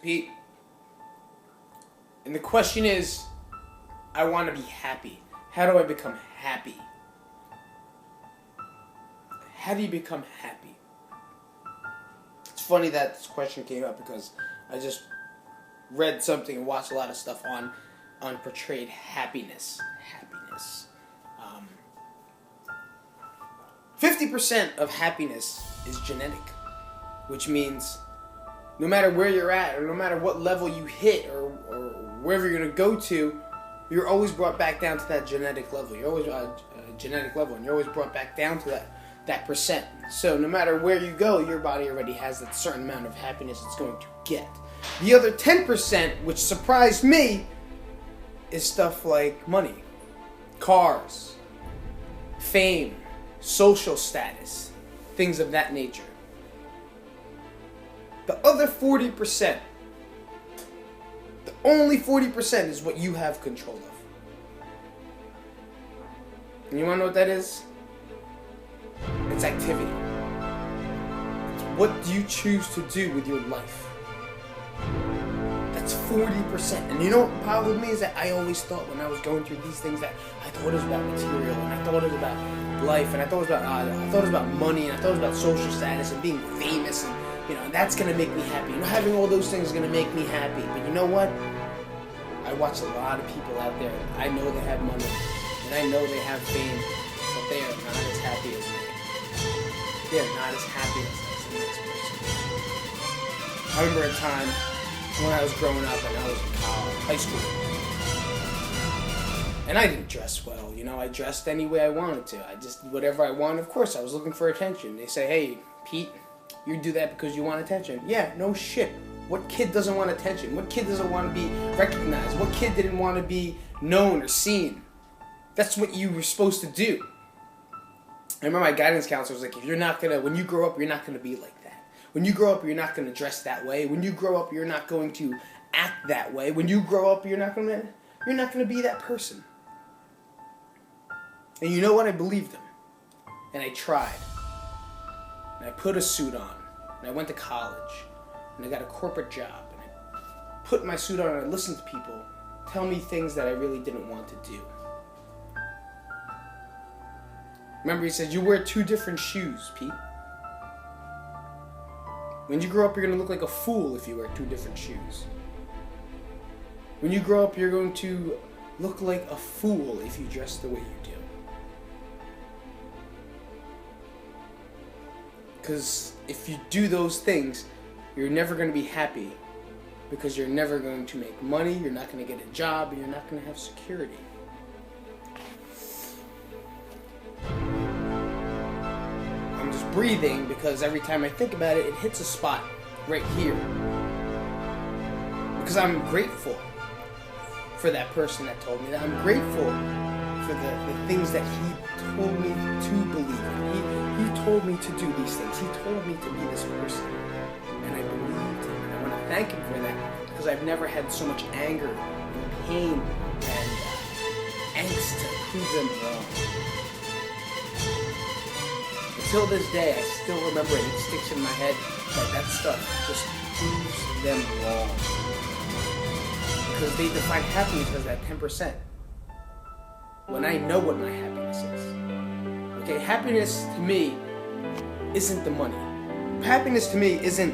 Pete. And the question is, I want to be happy. How do I become happy? How do you become happy? It's funny that this question came up because I just read something and watched a lot of stuff on portrayed happiness. 50% of happiness is genetic, which means no matter where you're at or no matter what level you hit or wherever you're going to go to, you're always brought back down to that genetic level. You're always genetic level, and you're always brought back down to that percent. So no matter where you go, your body already has that certain amount of happiness it's going to get. The other 10%, which surprised me, is stuff like money, cars, fame, social status, things of that nature. The other 40%, the only 40% is what you have control of. And you want to know what that is? It's activity. It's what do you choose to do with your life? That's 40%. And you know what bothered me is that I always thought when I was going through these things that I thought it was about material, and I thought it was about life, and I thought it was about money, and I thought it was about social status and being famous, and that's gonna make me happy. Having all those things is gonna make me happy. But you know what? I watch a lot of people out there. I know they have money, and I know they have fame, but they are not as happy as me. They are not as happy as the next person. I remember a time when I was growing up and I was in high school, and I didn't dress well. I dressed any way I wanted to. I just whatever I wanted. Of course, I was looking for attention. They say, "Hey, Pete, you do that because you want attention." Yeah, no shit. What kid doesn't want attention? What kid doesn't want to be recognized? What kid didn't want to be known or seen? That's what you were supposed to do. I remember my guidance counselor was like, when you grow up, you're not going to be like that. When you grow up, you're not going to dress that way. When you grow up, you're not going to act that way. When you grow up, you're not going to be that person. And you know what? I believed him. And I tried. And I put a suit on. And I went to college. And I got a corporate job. And I put my suit on and I listened to people tell me things that I really didn't want to do. Remember, he said, you wear two different shoes, Pete. When you grow up, you're going to look like a fool if you wear two different shoes. When you grow up, you're going to look like a fool if you dress the way you do. Because if you do those things, you're never going to be happy. Because you're never going to make money, you're not going to get a job, and you're not going to have security. I'm just breathing because every time I think about it, it hits a spot right here. Because I'm grateful for that person that told me that. I'm grateful for the things that he told me to believe in. He told me to do these things. He told me to be this person. And I believed him. And I want to thank him for that. Because I've never had so much anger and pain and angst to prove them wrong. Until this day, I still remember it. It sticks in my head that stuff just proves them wrong. Because they define happiness as that 10%. When I know what my happiness is. Okay, happiness to me isn't the money. Happiness to me isn't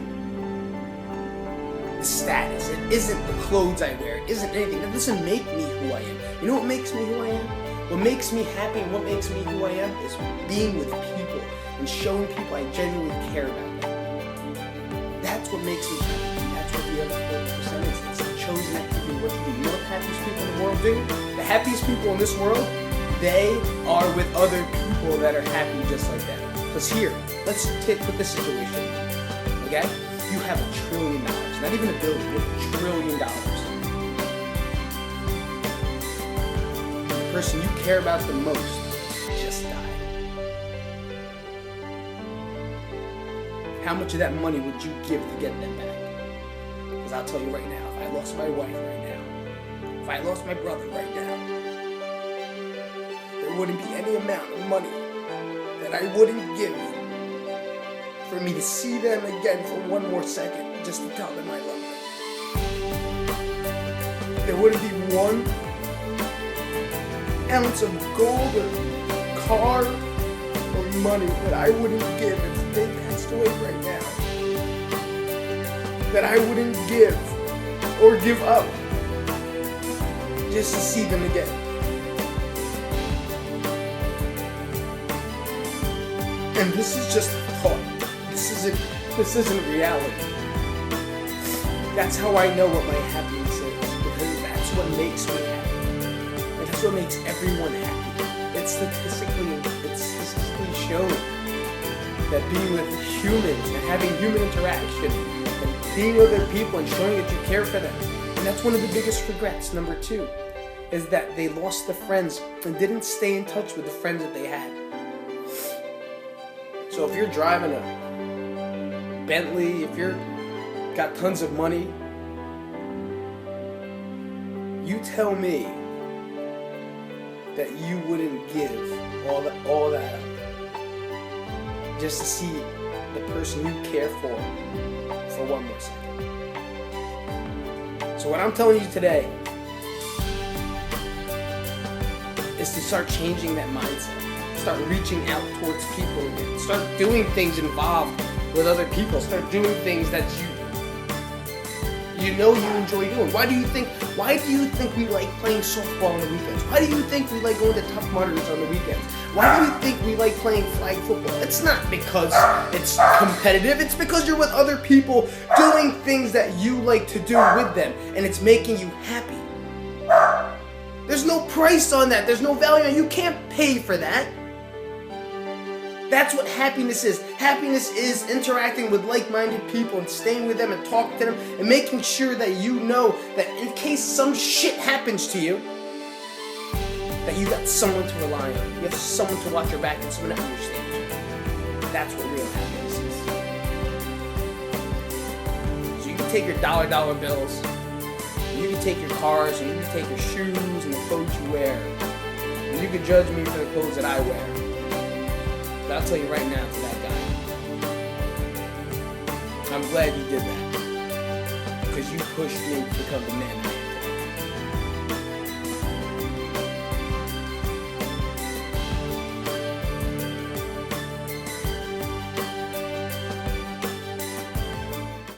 the status. It isn't the clothes I wear. It isn't anything. That doesn't make me who I am. You know what makes me who I am? What makes me happy and what makes me who I am is being with people and showing people I genuinely care about them. That's what makes me happy. That's what the other 40% is. It's a chosen activity. What do you know what the happiest people in the world do? The happiest people in this world, they are with other people that are happy just like that. Because here, let's put this situation, okay? You have $1 trillion, not even $1 billion, you have $1 trillion. The person you care about the most just died. How much of that money would you give to get them back? Because I'll tell you right now, if I lost my wife right now, if I lost my brother right now, there wouldn't be any amount of money that I wouldn't give for me to see them again for one more second, just to tell them I love them. there wouldn't be 1 ounce of gold or car or money that I wouldn't give if they passed away right now. That I wouldn't give or give up just to see them again. And this is just a thought. This isn't reality. That's how I know what my happiness is, because that's what makes me happy. And that's what makes everyone happy. It's statistically shown that being with humans and having human interaction and being with other people and showing that you care for them. And that's one of the biggest regrets, number 2, is that they lost the friends and didn't stay in touch with the friends that they had. So if you're driving a Bentley, if you're got tons of money, you tell me that you wouldn't give all that up just to see the person you care for 1 more second. So what I'm telling you today is to start changing that mindset. Start reaching out towards people again. Start doing things involved with other people. Start doing things that you know you enjoy doing. Why do you think we like playing softball on the weekends? Why do you think we like going to Tough Mudders on the weekends? Why do you think we like playing flag football? It's not because it's competitive. It's because you're with other people doing things that you like to do with them, and it's making you happy. There's no price on that. There's no value on it. You can't pay for that. That's what happiness is. Happiness is interacting with like-minded people and staying with them and talking to them and making sure that you know that in case some shit happens to you, that you got someone to rely on. You have someone to watch your back and someone that understands you. That's what real happiness is. So you can take your dollar bills, you can take your cars, and you can take your shoes and the clothes you wear, and you can judge me for the clothes that I wear. But I'll tell you right now to that guy, I'm glad you did that, because you pushed me to become the man